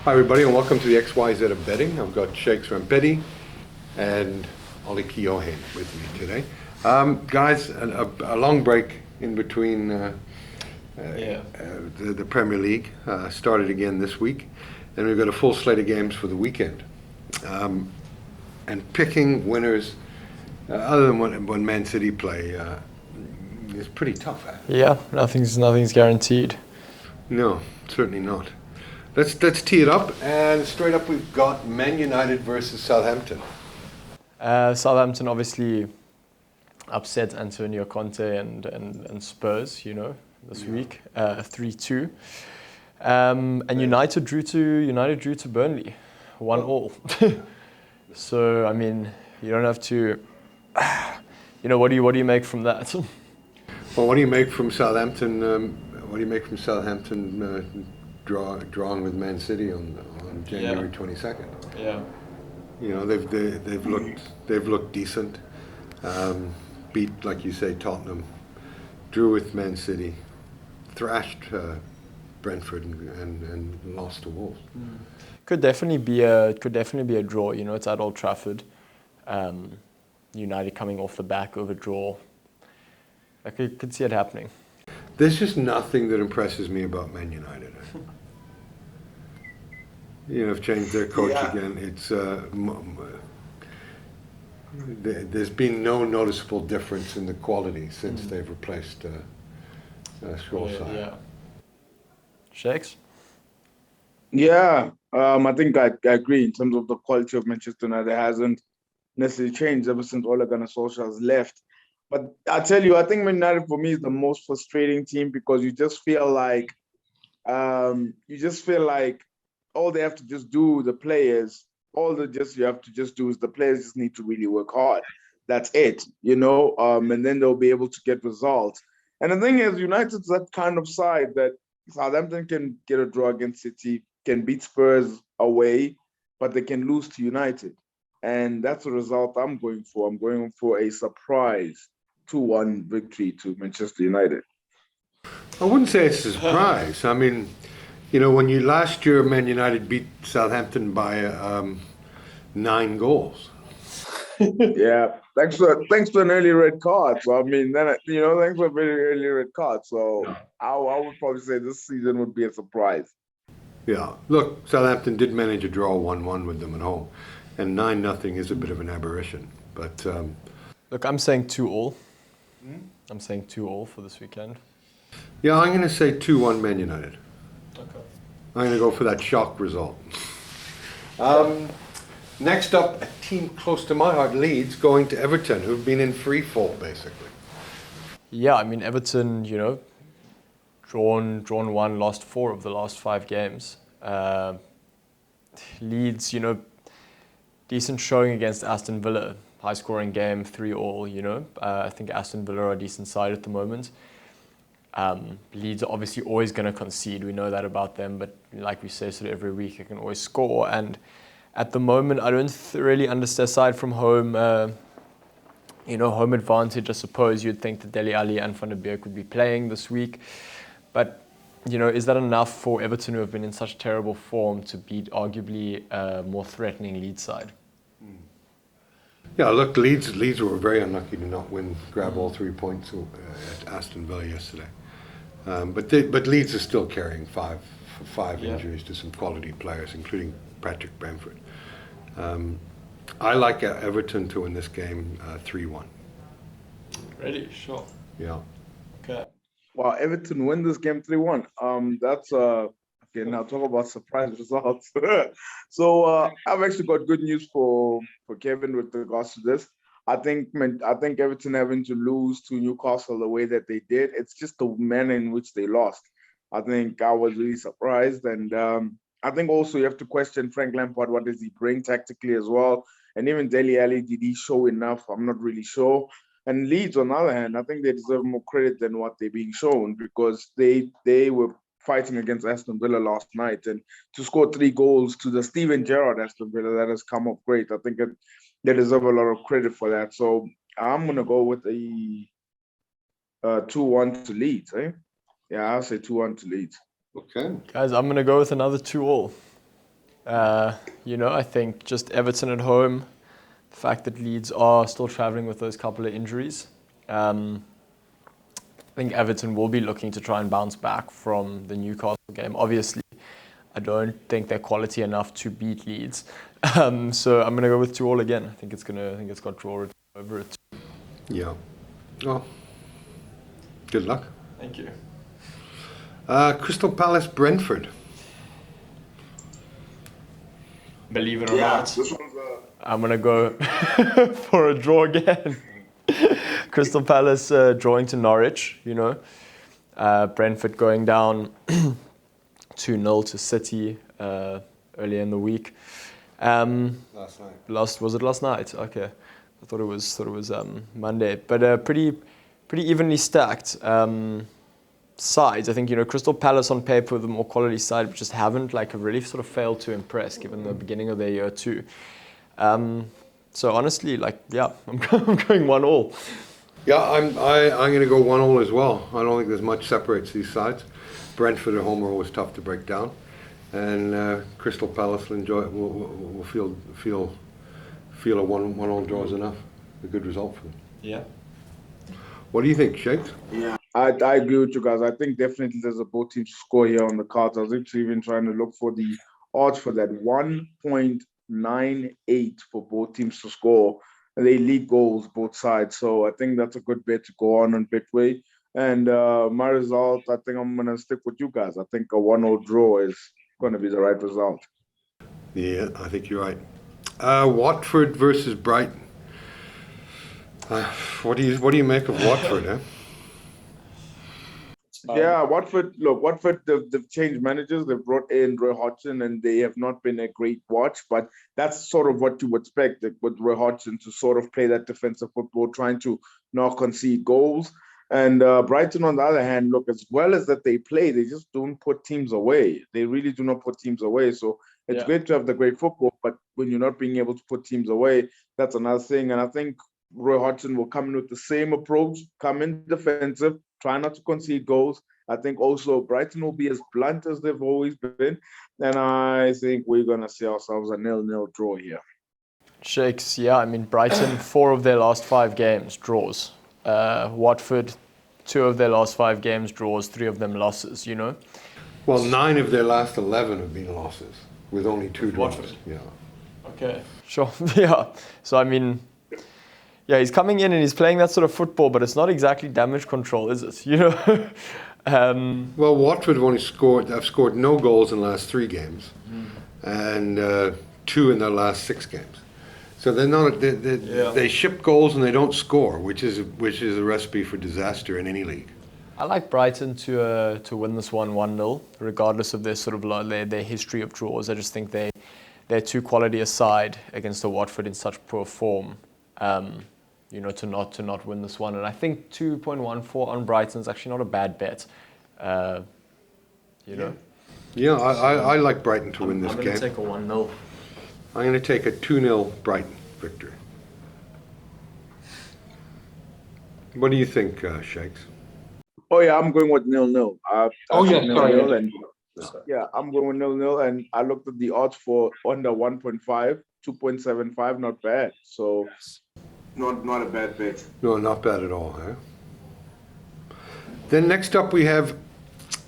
Hi everybody and welcome to the XYZ of Betting. I've got Shakes Rampedi and Ollie Keohane with me today. Guys, a long break in between the Premier League started again this week, and we've got a full slate of games for the weekend. And picking winners, other than when Man City play, is pretty tough. Yeah, nothing's guaranteed. No, certainly not. Let's tee it up, and straight up we've got Man United versus Southampton. Southampton obviously upset Antonio Conte and Spurs, this week, 3-2. And United drew to Burnley, 1-1. So I mean, you don't have to. What do you make from that? Well, what do you make from Southampton? Drawing with Man City on January 22nd. Yeah. They've looked decent. Beat, like you say, Tottenham. Drew with Man City. Thrashed Brentford and lost to Wolves. Could definitely be a draw. It's at Old Trafford. United coming off the back of a draw. I could see it happening. There's just nothing that impresses me about Man United. Have changed their coach again. It's there's been no noticeable difference in the quality since they've replaced Solskjaer. Yeah. Shakes? Yeah, I think I agree in terms of the quality of Manchester United. It hasn't necessarily changed ever since Ole Gunnar Solskjaer has left. But I tell you, I think Man United for me is the most frustrating team because you just feel like all they have to just do, the players, you have to just do is the players just need to really work hard. That's it, and then they'll be able to get results. And the thing is, United's that kind of side that Southampton can get a draw against City, can beat Spurs away, but they can lose to United. And that's the result I'm going for. I'm going for a surprise 2-1 victory to Manchester United. I wouldn't say it's a surprise. I mean, when you last year Man United beat Southampton by 9 goals. Yeah, thanks to an early red card. So I mean, then thanks for a very early red card. So I would probably say this season would be a surprise. Yeah, look, Southampton did manage a draw 1-1 with them at home, and 9-0 is a bit of an aberration. But look, I'm saying 2-2. I'm saying 2-2 for this weekend. Yeah, I'm going to say 2-1 Man United. Okay. I'm going to go for that shock result. Next up, a team close to my heart, Leeds, going to Everton, who've been in free fall, basically. Yeah, I mean, Everton, drawn 1, lost 4 of the last 5 games. Leeds, decent showing against Aston Villa. High-scoring game, 3-3, I think Aston Villa are a decent side at the moment. Leeds are obviously always going to concede. We know that about them, but like we say sort of every week, they can always score. And at the moment, I don't really understand, aside from home, home advantage, I suppose you'd think that Dele Alli and Van der Beek would be playing this week. But, is that enough for Everton, who have been in such terrible form, to beat arguably a more threatening Leeds side? Yeah, look, Leeds were very unlucky to not grab all 3 points at Aston Villa yesterday. But Leeds is still carrying five injuries to some quality players, including Patrick Bamford. I like Everton to win this game 3-1. Ready? Sure. Yeah. Okay. Wow, Everton win this game 3-1. That's okay. Now talk about surprise results. So I've actually got good news for Kevin with regards to this. I think Everton having to lose to Newcastle the way that they did, it's just the manner in which they lost. I think I was really surprised, and I think also you have to question Frank Lampard. What does he bring tactically as well? And even Dele Alli, did he show enough? I'm not really sure. And Leeds, on the other hand, I think they deserve more credit than what they're being shown, because they were fighting against Aston Villa last night, and to score 3 goals to the Steven Gerrard Aston Villa, that has come off great. I think they deserve a lot of credit for that. So I'm gonna go with a 2-1 to Leeds. Yeah, I'll say 2-1 to Leeds. Okay. Guys, I'm going to go with another 2-2. I think just Everton at home, the fact that Leeds are still travelling with those couple of injuries. I think Everton will be looking to try and bounce back from the Newcastle game. Obviously, I don't think they're quality enough to beat Leeds. So I'm going to go with 2-2 again. I think it's got draw over it. Yeah. Well, good luck. Thank you. Crystal Palace, Brentford. Believe it or not, this one's I'm going to go for a draw again. Crystal Palace drawing to Norwich, Brentford going down 2-0 to City earlier in the week. Last night. Was it last night? Okay, I thought it was Monday. But pretty evenly stacked sides. I think Crystal Palace on paper with the more quality side, but just haven't really sort of failed to impress given the beginning of their year too. So honestly, I'm going 1-1. Yeah, I'm going to go 1-1 as well. I don't think there's much separates these sides. Brentford at home are always tough to break down, and Crystal Palace will enjoy it. Will feel a 1-1 draw is enough. A good result for them. Yeah. What do you think, Shakes? Yeah, I agree with you guys. I think definitely there's a both teams to score here on the cards. I was actually even trying to look for the odds for that 1.98 for both teams to score. And they lead goals both sides. So I think that's a good bet to go on Betway. And my result, I think I'm going to stick with you guys. I think a 1-0 draw is going to be the right result. Yeah, I think you're right. Watford versus Brighton. What do you make of Watford, eh? Yeah, Watford, they've changed managers. They've brought in Roy Hodgson, and they have not been a great watch, but that's sort of what you would expect with Roy Hodgson to sort of play that defensive football, trying to not concede goals. And Brighton, on the other hand, look, as well as that they play, they just don't put teams away. They really do not put teams away. So it's great to have the great football, but when you're not being able to put teams away, that's another thing. And I think Roy Hodgson will come in with the same approach, come in defensive, try not to concede goals. I think also Brighton will be as blunt as they've always been. And I think we're going to see ourselves a 0-0 draw here. Shakes, Brighton, 4 of their last 5 games, draws. Watford, 2 of their last 5 games, draws, 3 of them losses, Well, 9 of their last 11 have been losses, with only 2 draws. Watford. Yeah. Okay, sure. Yeah. So, he's coming in and he's playing that sort of football, but it's not exactly damage control, is it? Well, Watford have scored no goals in the last 3 games, and 2 in their last 6 games. So they're not. They ship goals and they don't score, which is a recipe for disaster in any league. I like Brighton to win this one 1-0, regardless of their sort of their history of draws. I just think they're too quality a side against a Watford in such poor form. To not win this one. And I think 2.14 on Brighton is actually not a bad bet. Yeah, I like Brighton to win this game. I'm going to take a 1-0. I'm going to take a 2-0 Brighton victory. What do you think, Shakes? Oh, yeah, I'm going with 0-0. Sorry. I'm going with 0-0, and I looked at the odds for under 1.5, 2.75, not bad. So... Not a bad bet. No, not bad at all, huh? Then next up we have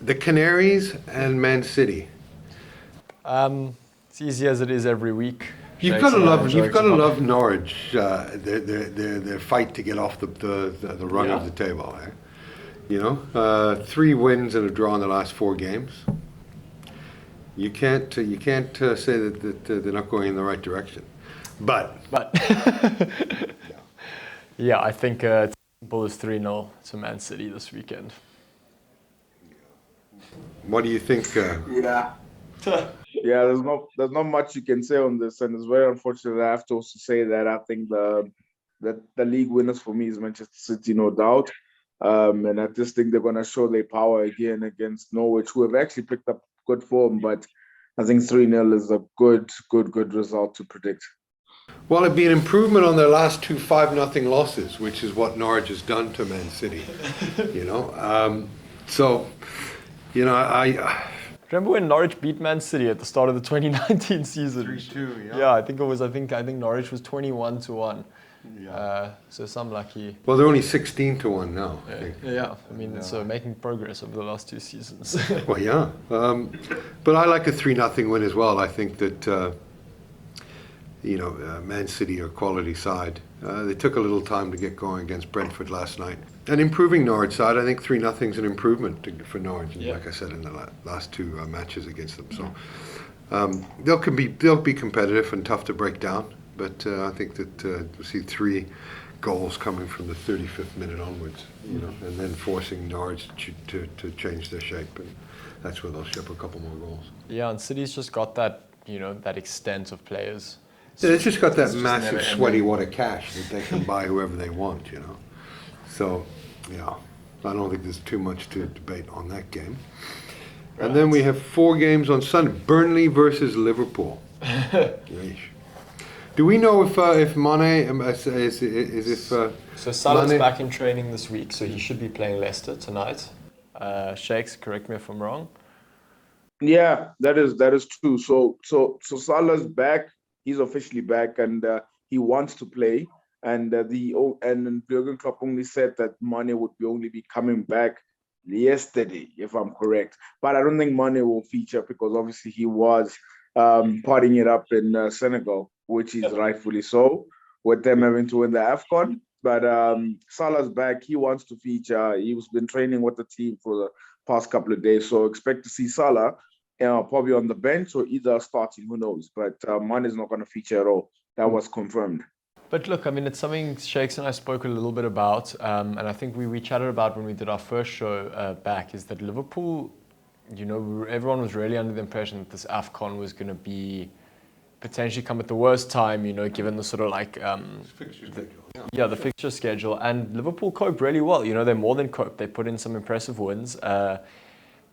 the Canaries and Man City. It's easy as it is every week. You've got to love Norwich. Their fight to get off the rung of the table, eh? 3 wins and a draw in the last 4 games. You can't say that they're not going in the right direction. But yeah, I think simple is 3-0 to Man City this weekend. What do you think? Yeah, there's not much you can say on this, and it's very unfortunate. I have to also say that I think the league winners for me is Manchester City, no doubt. And I just think they're going to show their power again against Norwich, who have actually picked up good form. But I think 3-0 is a good result to predict. Well, it'd be an improvement on their last 2 5-0 losses, which is what Norwich has done to Man City. Remember when Norwich beat Man City at the start of the 2019 season? 3-2, yeah. Yeah, I think Norwich was 21-1. Yeah. So some lucky. Well, they're only 16-1 now. I think. Yeah, I mean, so making progress over the last 2 seasons. Well, yeah. But I like a 3-0 win as well. I think that, Man City are a quality side. They took a little time to get going against Brentford last night. An improving Norwich side. I think 3-0 is an improvement for Norwich, like I said, in the last 2 matches against them. So they'll be competitive and tough to break down. But I think that we'll see 3 goals coming from the 35th minute onwards, and then forcing Norwich to change their shape, and that's where they'll ship a couple more goals. Yeah, and City's just got that, that extent of players. Yeah, they've just got that massive sweaty wad of cash that they can buy whoever they want, So, yeah, I don't think there's too much to debate on that game. Right. And then we have 4 games on Sunday. Burnley versus Liverpool. Do we know if Mane So Salah's back in training this week, so he should be playing Leicester tonight. Shakes, correct me if I'm wrong. Yeah, that is true. So Salah's back. He's officially back, and he wants to play. And Jurgen Klopp only said that Mane would only be coming back yesterday, if I'm correct. But I don't think Mane will feature because obviously he was partying it up in Senegal, which is rightfully so, with them having to win the AFCON. But Salah's back. He wants to feature. He's been training with the team for the past couple of days. So expect to see Salah probably on the bench or either starting, who knows. But Mane is not going to feature at all. That was confirmed. But look, I mean, it's something Shakes and I spoke a little bit about. And I think we chatted about when we did our first show back, is that Liverpool, everyone was really under the impression that this AFCON was going to be potentially come at the worst time, given the sort of like the fixture schedule. And Liverpool coped really well. They more than coped. They put in some impressive wins.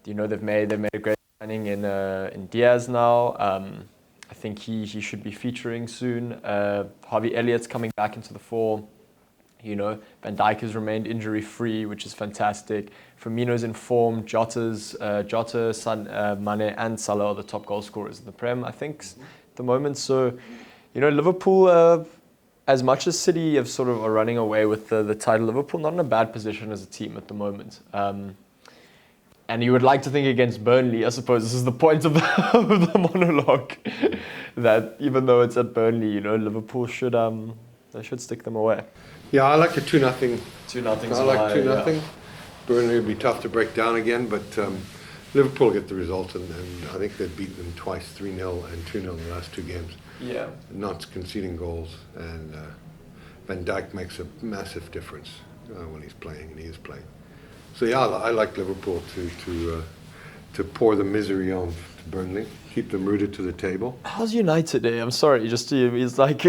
They've made a great signing in Diaz now. I think he should be featuring soon. Harvey Elliott's coming back into the fore. Van Dijk has remained injury-free, which is fantastic. Firmino's in form. Jota, Mane, and Salah are the top goal scorers in the Prem, I think, at the moment. So, Liverpool, as much as City have sort of are running away with the title, Liverpool not in a bad position as a team at the moment. And you would like to think against Burnley, I suppose this is the point of the monologue, that even though it's at Burnley, Liverpool should stick them away. Yeah, I like a 2-0. 2-0. I like 2-0. Yeah. Burnley would be tough to break down again, but Liverpool get the result, and I think they've beaten them twice, 3-0 and 2-0 in the last 2 games. Yeah. Not conceding goals, and Van Dijk makes a massive difference when he's playing, and he is playing. So yeah, I like Liverpool to pour the misery on Burnley, keep them rooted to the table. How's United? I'm sorry, it's like,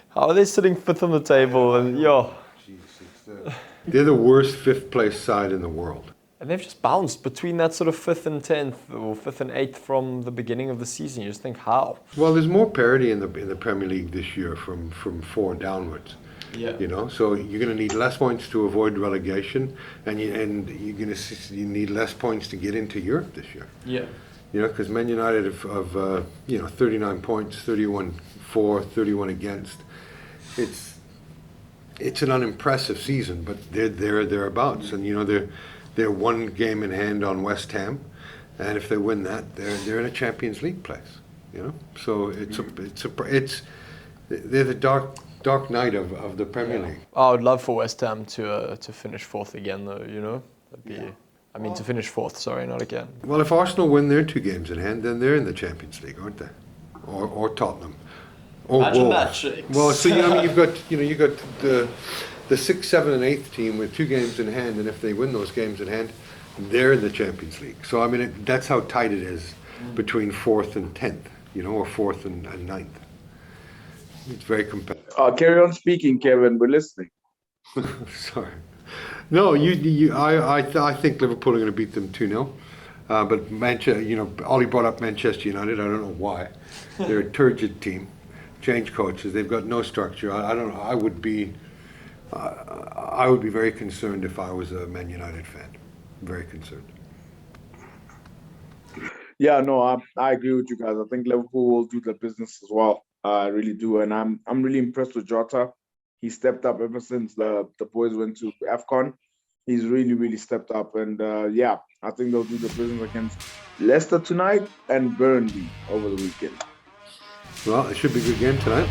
how are they sitting 5th on the table? And they're the worst 5th place side in the world. And they've just bounced between that sort of 5th and 10th or 5th and 8th from the beginning of the season. You just think, how? Well, there's more parity in the Premier League this year from 4 downwards. Yeah. So you're going to need less points to avoid relegation, and you need less points to get into Europe this year. Yeah. Because Man United have 39 points, 31 for, 31 against. It's an unimpressive season, but they're thereabouts, and they're 1 game in hand on West Ham, and if they win that, they're in a Champions League place. So they're the dark night of the Premier League. I would love for West Ham to finish 4th again, though. That'd be. I mean, to finish 4th. Sorry, not again. Well, if Arsenal win their 2 games in hand, then they're in the Champions League, aren't they? Or Tottenham. Or Imagine Wolves. that, Well, so you've got the 6th, 7th, and 8th team with 2 games in hand, and if they win those games in hand, they're in the Champions League. So I mean, that's how tight it is between 4th and 10th, or 4th and 9th. It's very competitive. Carry on speaking, Kevin. We're listening. Sorry. No, I think Liverpool are going to beat them 2-0. But Manchester, Ollie brought up Manchester United. I don't know why. They're a turgid team. Change coaches. They've got no structure. I don't know. I would be very concerned if I was a Man United fan. Very concerned. Yeah, no, I agree with you guys. I think Liverpool will do the business as well. I really do, and I'm really impressed with Jota. He stepped up ever since the boys went to AFCON. He's really stepped up, and yeah, I think they'll do the business against Leicester tonight and Burnley over the weekend. Well, it should be a good game tonight.